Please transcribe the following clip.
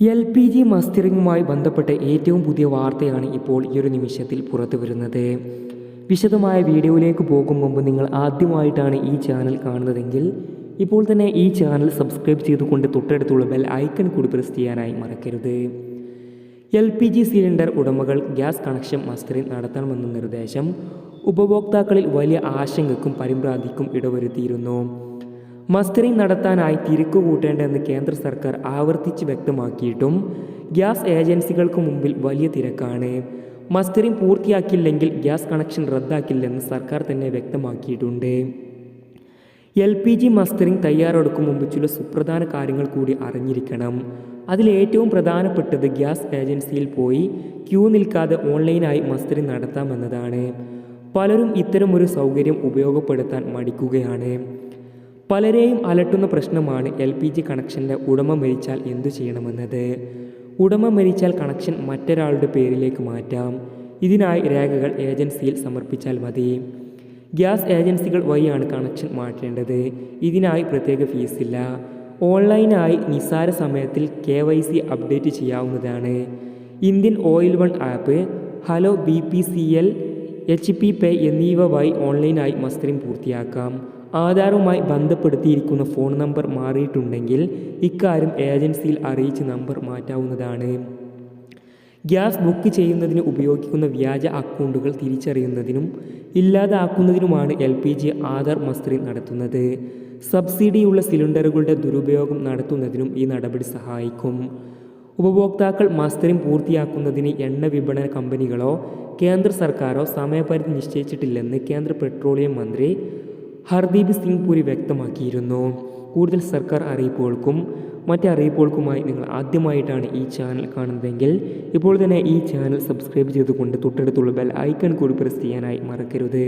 LPG മസ്റ്ററിങ്ങുമായി ബന്ധപ്പെട്ട ഏറ്റവും പുതിയ വാർത്തയാണ് ഇപ്പോൾ ഈ ഒരു നിമിഷത്തിൽ പുറത്തു വരുന്നത്. വിശദമായ വീഡിയോയിലേക്ക് പോകും മുമ്പ് നിങ്ങൾ ആദ്യമായിട്ടാണ് ഈ ചാനൽ കാണുന്നതെങ്കിൽ ഇപ്പോൾ തന്നെ ഈ ചാനൽ സബ്സ്ക്രൈബ് ചെയ്തുകൊണ്ട് തൊട്ടടുത്തുള്ള ബെൽ ഐക്കൺ കൂടി പ്രസ് ചെയ്യാനായി മറക്കരുത്. LPG സിലിണ്ടർ ഉടമകൾ ഗ്യാസ് കണക്ഷൻ മസ്റ്ററിംഗ് നടത്തണമെന്ന നിർദ്ദേശം ഉപഭോക്താക്കളിൽ വലിയ ആശങ്കയ്ക്കും പരിഭ്രാന്തിക്കും ഇടവരുത്തിയിരുന്നു. മസ്റ്ററിംഗ് നടത്താനായി തിരക്ക് കൂട്ടേണ്ടെന്ന് കേന്ദ്ര സർക്കാർ ആവർത്തിച്ച് വ്യക്തമാക്കിയിട്ടും ഗ്യാസ് ഏജൻസികൾക്ക് മുമ്പിൽ വലിയ തിരക്കാണ്. മസ്റ്ററിംഗ് പൂർത്തിയാക്കില്ലെങ്കിൽ ഗ്യാസ് കണക്ഷൻ റദ്ദാക്കില്ലെന്ന് സർക്കാർ തന്നെ വ്യക്തമാക്കിയിട്ടുണ്ട്. LPG മസ്റ്ററിംഗ് തയ്യാറെടുക്കും മുമ്പ് ചില സുപ്രധാന കാര്യങ്ങൾ കൂടി അറിഞ്ഞിരിക്കണം. അതിലേറ്റവും പ്രധാനപ്പെട്ടത് ഗ്യാസ് ഏജൻസിയിൽ പോയി ക്യൂ നിൽക്കാതെ ഓൺലൈനായി മസ്റ്ററിംഗ് നടത്താമെന്നതാണ്. പലരും ഇത്തരമൊരു സൗകര്യം ഉപയോഗപ്പെടുത്താൻ മടിക്കുകയാണ്. പലരെയും അലട്ടുന്ന പ്രശ്നമാണ് LPG കണക്ഷൻ്റെ ഉടമ മരിച്ചാൽ എന്തു ചെയ്യണമെന്നത്. ഉടമ മരിച്ചാൽ കണക്ഷൻ മറ്റൊരാളുടെ പേരിലേക്ക് മാറ്റാം. ഇതിനായി രേഖകൾ ഏജൻസിയിൽ സമർപ്പിച്ചാൽ മതി. ഗ്യാസ് ഏജൻസികൾ വഴിയാണ് കണക്ഷൻ മാറ്റേണ്ടത്. ഇതിനായി പ്രത്യേക ഫീസില്ല. ഓൺലൈനായി നിസ്സാര സമയത്തിൽ KYC അപ്ഡേറ്റ് ചെയ്യാവുന്നതാണ്. Indian oil one app, hello BPCL, HP പേ എന്നിവ വഴി ഓൺലൈനായി മസ്റ്ററിംഗ് പൂർത്തിയാക്കാം. ആധാറുമായി ബന്ധപ്പെടുത്തിയിരിക്കുന്ന ഫോൺ നമ്പർ മാറിയിട്ടുണ്ടെങ്കിൽ ഇക്കാര്യം ഏജൻസിയിൽ അറിയിച്ച് നമ്പർ മാറ്റാവുന്നതാണ്. ഗ്യാസ് ബുക്ക് ചെയ്യുന്നതിന് ഉപയോഗിക്കുന്ന വ്യാജ അക്കൗണ്ടുകൾ തിരിച്ചറിയുന്നതിനും ഇല്ലാതാക്കുന്നതിനുമാണ് LPG ആധാർ മസ്റ്ററിംഗ് നടത്തുന്നത്. സബ്സിഡിയുള്ള സിലിണ്ടറുകളുടെ ദുരുപയോഗം നടത്തുന്നതിനും ഈ നടപടി സഹായിക്കും. ഉപഭോക്താക്കൾ മസ്റ്ററിംഗ് പൂർത്തിയാക്കുന്നതിന് എണ്ണ വിപണന കമ്പനികളോ കേന്ദ്ര സർക്കാരോ സമയപരിധി നിശ്ചയിച്ചിട്ടില്ലെന്ന് കേന്ദ്ര പെട്രോളിയം മന്ത്രി ഹർദീപ് സിംഗ് പുരി വ്യക്തമാക്കിയിരുന്നു. കൂടുതൽ സർക്കാർ അറിയിപ്പുകൾക്കും മറ്റ് അറിയിപ്പുകൾക്കുമായി നിങ്ങൾ ആദ്യമായിട്ടാണ് ഈ ചാനൽ കാണുന്നതെങ്കിൽ ഇപ്പോൾ തന്നെ ഈ ചാനൽ സബ്സ്ക്രൈബ് ചെയ്തുകൊണ്ട് തൊട്ടടുത്തുള്ള ബെൽ ഐക്കൺ കൂടി പ്രസ് ചെയ്യാനായി മറക്കരുത്.